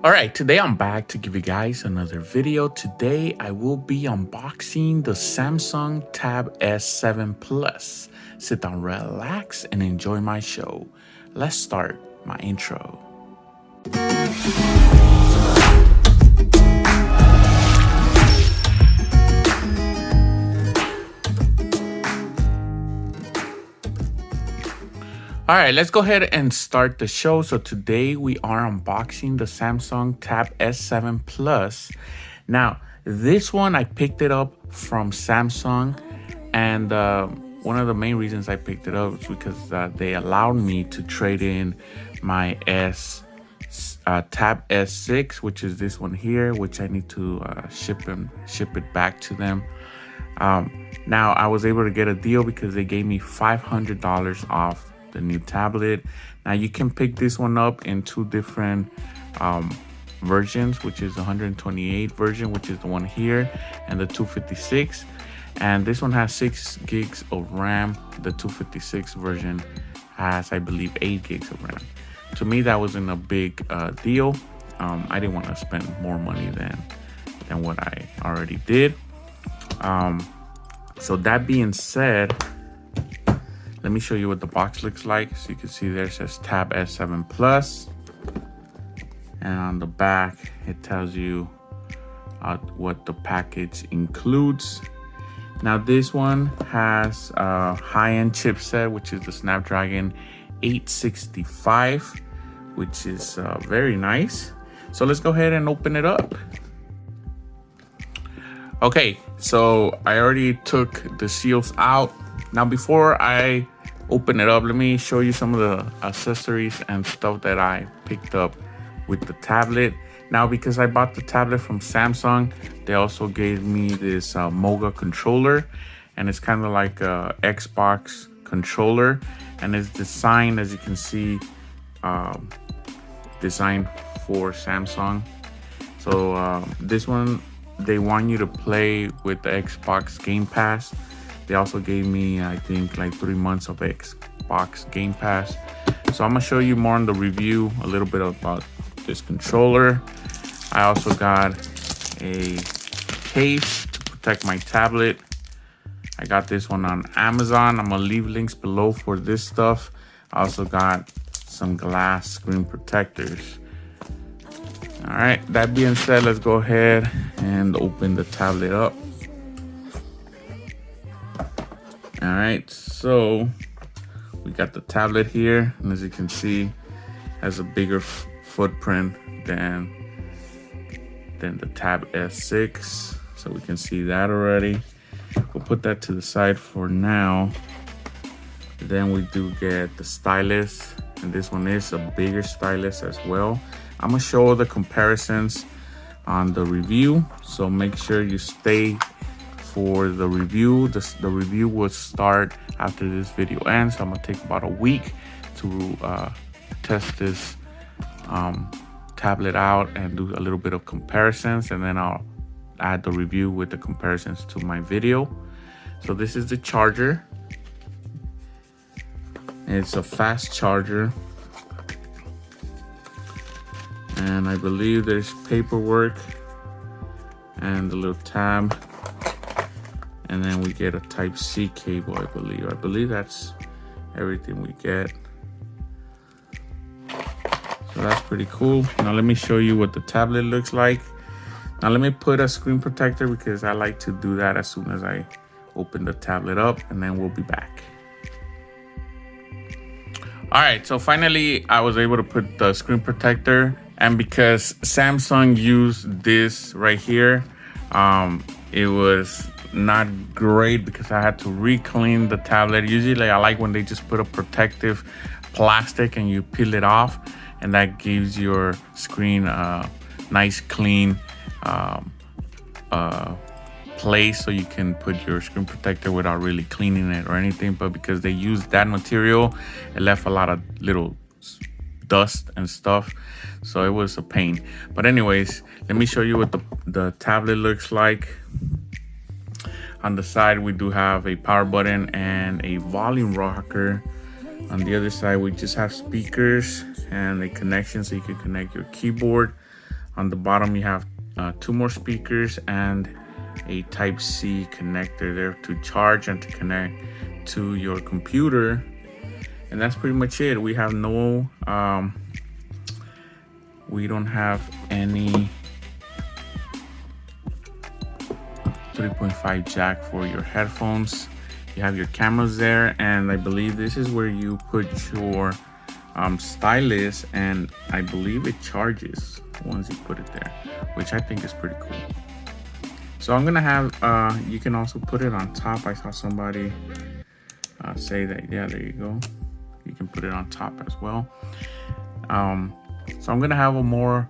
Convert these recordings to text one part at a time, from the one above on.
All right, today I'm back to give you guys another video. Today I will be unboxing the Samsung Tab S7 Plus. Sit down, relax, and enjoy my show. Let's start my intro. All right, let's go ahead and start the show. So today we are unboxing the Samsung Tab S7 Plus. Now, this one I picked it up from Samsung, and one of the main reasons I picked it up is because they allowed me to trade in my Tab S6, which is this one here, which I need to ship it back to them. Now I was able to get a deal because they gave me $500 off the new tablet. Now you can pick this one up in two different versions, which is the 128 version, which is the one here, and the 256. And this one has 6 gigs of RAM. The 256 version has, I believe, 8 gigs of RAM. To me, that wasn't a big deal. I didn't want to spend more money than what I already did. So that being said, let me show you what the box looks like. So you can see there it says Tab S7 Plus. And on the back, it tells you what the package includes. Now this one has a high-end chipset, which is the Snapdragon 865, which is very nice. So let's go ahead and open it up. Okay, so I already took the seals out. Now before I open it up, let me show you some of the accessories and stuff that I picked up with the tablet. Now because I bought the tablet from Samsung, they also gave me this Moga controller, and it's kind of like a Xbox controller, and it's designed, as you can see, designed for Samsung. So this one, they want you to play with the Xbox Game Pass. They also gave me, I think, like 3 months of Xbox Game Pass. So I'm gonna show you more on the review, a little bit about this controller. I also got a case to protect my tablet. I got this one on Amazon. I'm gonna leave links below for this stuff. I also got some glass screen protectors. All right, that being said, let's go ahead and open the tablet up. All right, so we got the tablet here, and as you can see, has a bigger footprint than the Tab S6. So we can see that already. We'll put that to the side for now. Then we do get the stylus, and this one is a bigger stylus as well. I'm gonna show the comparisons on the review, so make sure you stay for the review. The review will start after this video ends. So I'm gonna take about a week to test this tablet out and do a little bit of comparisons, and then I'll add the review with the comparisons to my video. So this is the charger. It's a fast charger, and I believe there's paperwork and the little tab. And then we get a Type-C cable, I believe. I believe that's everything we get. So that's pretty cool. Now let me show you what the tablet looks like. Now let me put a screen protector because I like to do that as soon as I open the tablet up, and then we'll be back. All right, so finally I was able to put the screen protector, and because Samsung used this right here, it was not great because I had to re-clean the tablet. Usually I like when they just put a protective plastic and you peel it off, and that gives your screen a nice clean place so you can put your screen protector without really cleaning it or anything. But because they used that material, it left a lot of little dust and stuff, so it was a pain. But anyways, let me show you what the tablet looks like. On the side, we do have a power button and a volume rocker. On the other side, we just have speakers and a connection so you can connect your keyboard. On the bottom, you have 2 more speakers and a Type-C connector there to charge and to connect to your computer. And that's pretty much it. We have no, we don't have any 3.5 jack for your headphones. You have your cameras there, and I believe this is where you put your stylus, and I believe it charges once you put it there, which I think is pretty cool. So I'm gonna have, you can also put it on top. I saw somebody say that, yeah, there you go. You can put it on top as well. So I'm gonna have a more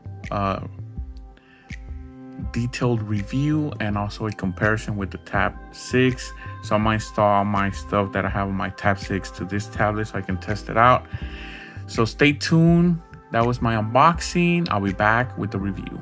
detailed review and also a comparison with the Tab 6. So I'm gonna install my stuff that I have on my Tab 6 to this tablet so I can test it out. So stay tuned. That was my unboxing. I'll be back with the review.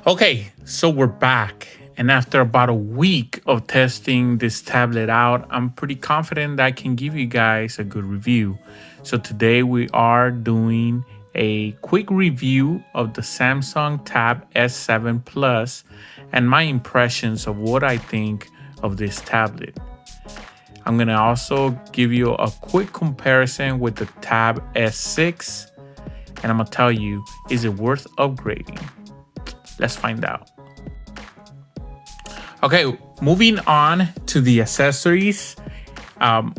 Okay, so we're back. And after about a week of testing this tablet out, I'm pretty confident that I can give you guys a good review. So today we are doing a quick review of the Samsung Tab S7 Plus and my impressions of what I think of this tablet. I'm gonna also give you a quick comparison with the Tab S6, and I'm gonna tell you, is it worth upgrading? Let's find out. Okay, moving on to the accessories.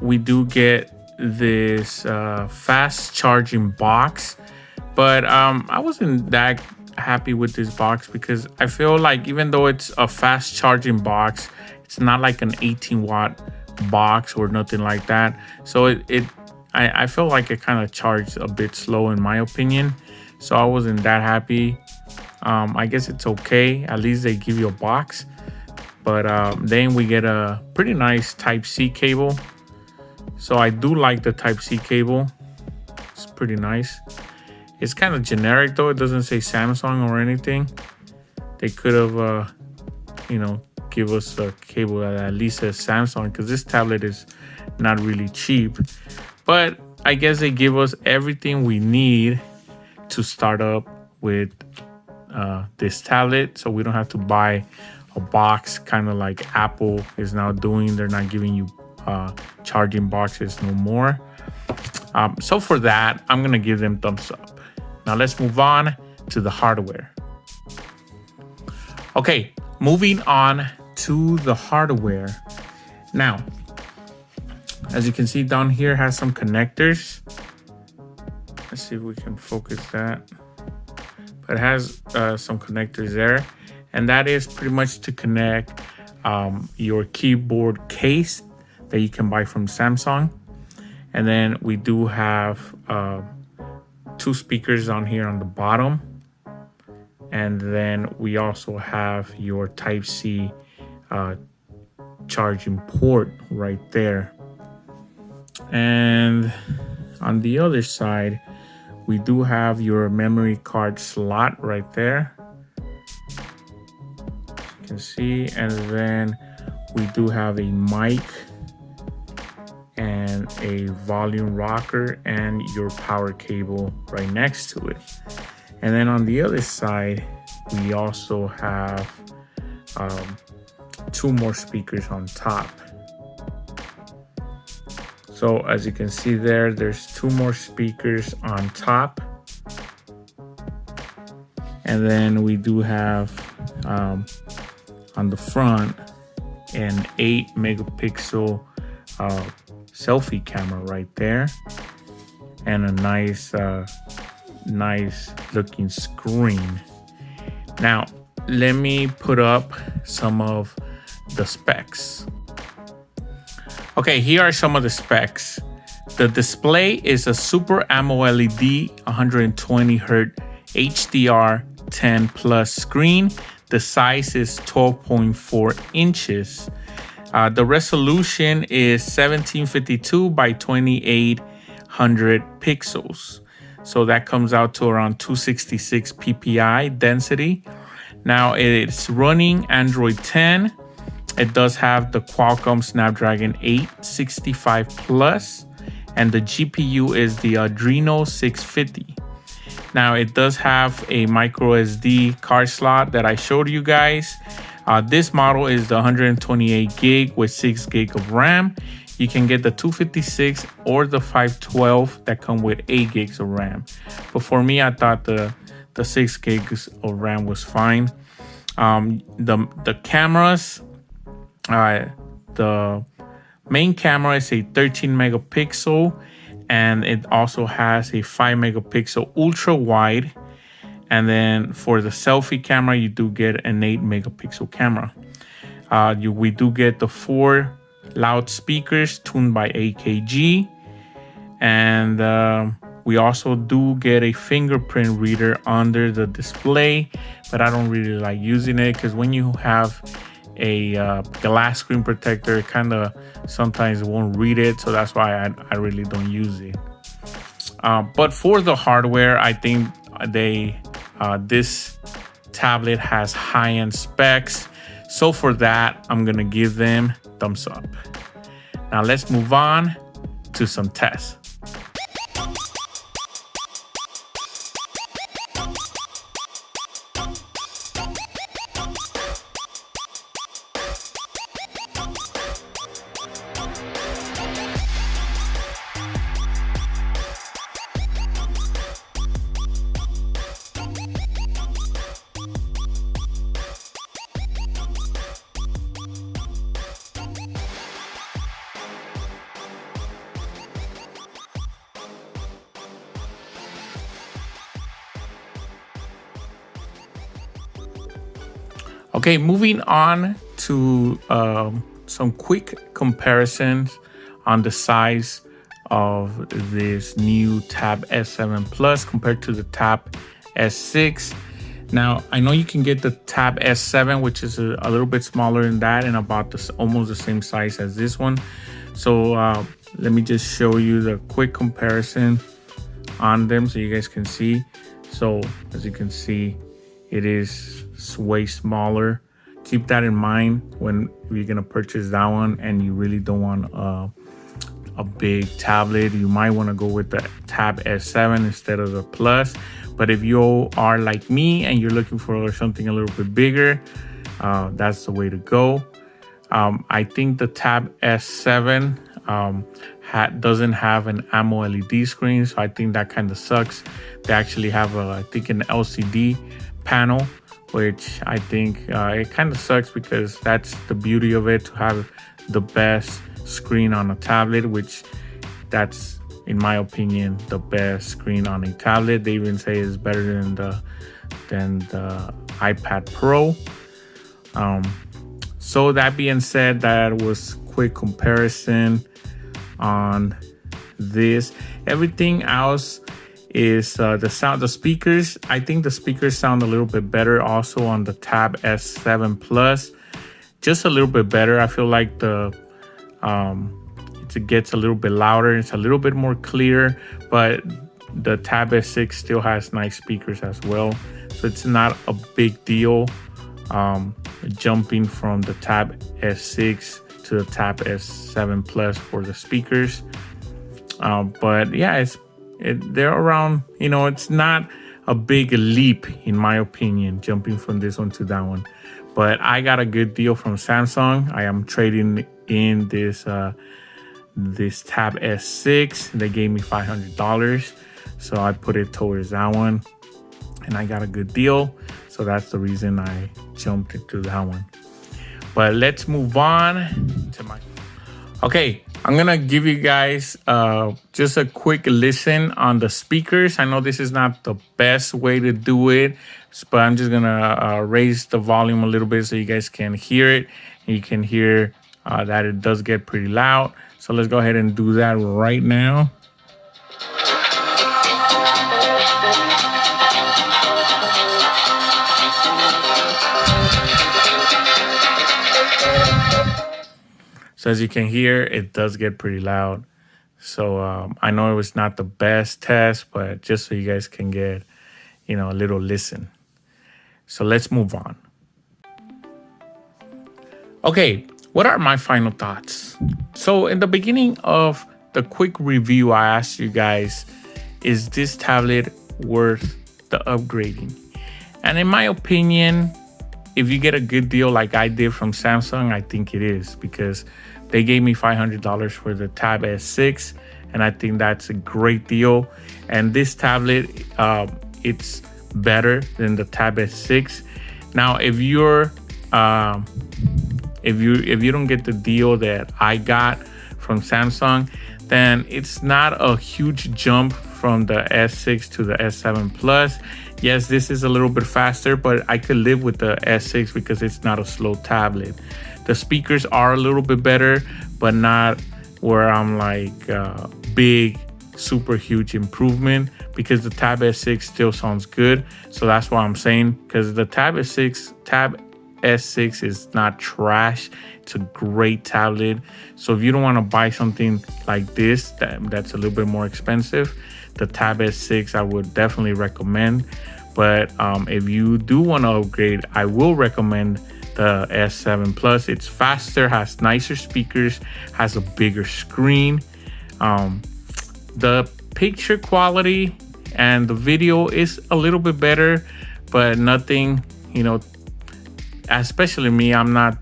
We do get this fast charging box, but I wasn't that happy with this box because I feel like even though it's a fast charging box, it's not like an 18-watt box or nothing like that. So I feel like it kind of charged a bit slow in my opinion. So I wasn't that happy. I guess it's okay. At least they give you a box. But then we get a pretty nice Type-C cable. So I do like the Type-C cable. It's pretty nice. It's kind of generic though. It doesn't say Samsung or anything. They could have, give us a cable that at least says Samsung, because this tablet is not really cheap. But I guess they give us everything we need to start up with this tablet, so we don't have to buy a box, kind of like Apple is now doing. They're not giving you charging boxes no more. So for that, I'm gonna give them thumbs up. Now let's move on to the hardware. Okay, moving on to the hardware. Now, as you can see down here, has some connectors. Let's see if we can focus that. But it has some connectors there, and that is pretty much to connect your keyboard case that you can buy from Samsung. And then we do have 2 speakers on here on the bottom, and then we also have your Type-C charging port right there. And on the other side, we do have your memory card slot right there. You can see, and then we do have a mic and a volume rocker and your power cable right next to it. And then on the other side, we also have 2 more speakers on top. So as you can see there, there's 2 more speakers on top. And then we do have on the front an 8 megapixel selfie camera right there, and a nice looking screen. Now let me put up some of the specs. Okay, here are some of the specs. The display is a Super AMOLED 120Hz HDR10 Plus screen. The size is 12.4 inches. The resolution is 1752 by 2800 pixels. So that comes out to around 266 ppi density. Now it's running Android 10. It does have the Qualcomm Snapdragon 865 Plus, and the GPU is the Adreno 650. Now it does have a micro SD card slot that I showed you guys. This model is the 128 gig with 6 gig of RAM. You can get the 256 or the 512 that come with 8 gigs of RAM. But for me, I thought the 6 gigs of RAM was fine. The cameras, the main camera is a 13 megapixel, and it also has a 5 megapixel ultra wide. And then for the selfie camera, you do get an 8 megapixel camera. We do get the 4 loudspeakers tuned by AKG. And we also do get a fingerprint reader under the display, but I don't really like using it because when you have a glass screen protector, it kind of sometimes won't read it. So that's why I really don't use it. But for the hardware, I think this tablet has high-end specs. So for that, I'm gonna give them thumbs up. Now let's move on to some tests. Okay, moving on to some quick comparisons on the size of this new Tab S7 Plus compared to the Tab S6. Now, I know you can get the Tab S7, which is a little bit smaller than that and about almost the same size as this one. So let me just show you the quick comparison on them so you guys can see. So as you can see, it is way smaller. Keep that in mind when you're gonna purchase that one and you really don't want a big tablet. You might want to go with the Tab S7 instead of the Plus. But if you are like me and you're looking for something a little bit bigger, that's the way to go. I think the Tab S7 doesn't have an AMOLED screen, so I think that kind of sucks. They actually have I think an LCD panel, which I think it kind of sucks because that's the beauty of it, to have the best screen on a tablet, which that's, in my opinion, the best screen on a tablet. They even say it's better than the iPad Pro. So that being said, that was quick comparison on this. Everything else is the sound, the speakers. I think the speakers sound a little bit better also on the Tab S7 Plus, just a little bit better. I feel like it gets a little bit louder. It's a little bit more clear, but the Tab S6 still has nice speakers as well. So it's not a big deal jumping from the Tab S6 to the Tab S7 Plus for the speakers. But yeah, they're around, it's not a big leap in my opinion, jumping from this one to that one. But I got a good deal from Samsung. I am trading in this Tab S6. They gave me $500, so I put it towards that one, and I got a good deal. So that's the reason I jumped into that one. But let's move on to okay, I'm gonna give you guys just a quick listen on the speakers. I know this is not the best way to do it, but I'm just gonna raise the volume a little bit so you guys can hear it. And you can hear that it does get pretty loud. So let's go ahead and do that right now. So as you can hear, it does get pretty loud. So I know it was not the best test, but just so you guys can get, a little listen. So let's move on. Okay, what are my final thoughts? So in the beginning of the quick review, I asked you guys, is this tablet worth the upgrading? And in my opinion, if you get a good deal like I did from Samsung, I think it is, because they gave me $500 for the Tab S6, and I think that's a great deal. And this tablet, it's better than the Tab S6. Now, if you don't get the deal that I got from Samsung, then it's not a huge jump from the S6 to the S7 Plus. Yes, this is a little bit faster, but I could live with the S6 because it's not a slow tablet. The speakers are a little bit better, but not where I'm like big, super huge improvement, because the Tab S6 still sounds good. So that's why I'm saying, because the Tab S6 is not trash. It's a great tablet. So if you don't want to buy something like this that's a little bit more expensive, the Tab S6 I would definitely recommend. But if you do want to upgrade, I will recommend the S7 Plus. It's faster, has nicer speakers, has a bigger screen. The picture quality and the video is a little bit better, but nothing, especially me, I'm not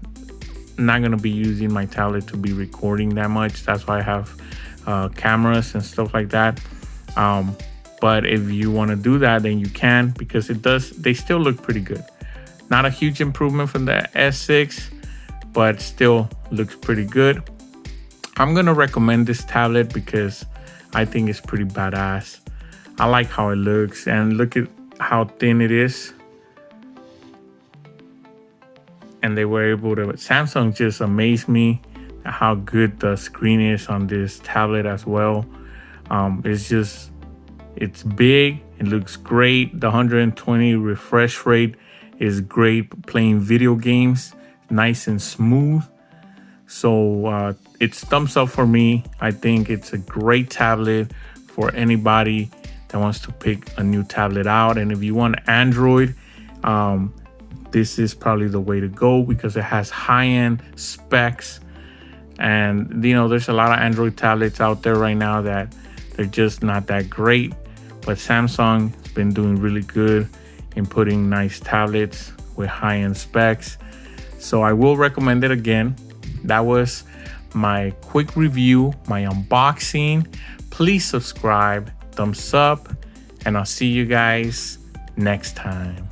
gonna be using my tablet to be recording that much. That's why I have cameras and stuff like that. But if you want to do that, then you can, because they still look pretty good. Not a huge improvement from the S6, but still looks pretty good. I'm gonna recommend this tablet because I think it's pretty badass. I like how it looks, and look at how thin it is. And they were able to, Samsung just amazed me at how good the screen is on this tablet as well. It's big, it looks great. The 120 refresh rate is great playing video games, nice and smooth. So it's thumbs up for me. I think it's a great tablet for anybody that wants to pick a new tablet out. And if you want Android, this is probably the way to go, because it has high-end specs. And there's a lot of Android tablets out there right now that they're just not that great. But Samsung has been doing really good in putting nice tablets with high-end specs. So I will recommend it again. That was my quick review, my unboxing. Please subscribe, thumbs up, and I'll see you guys next time.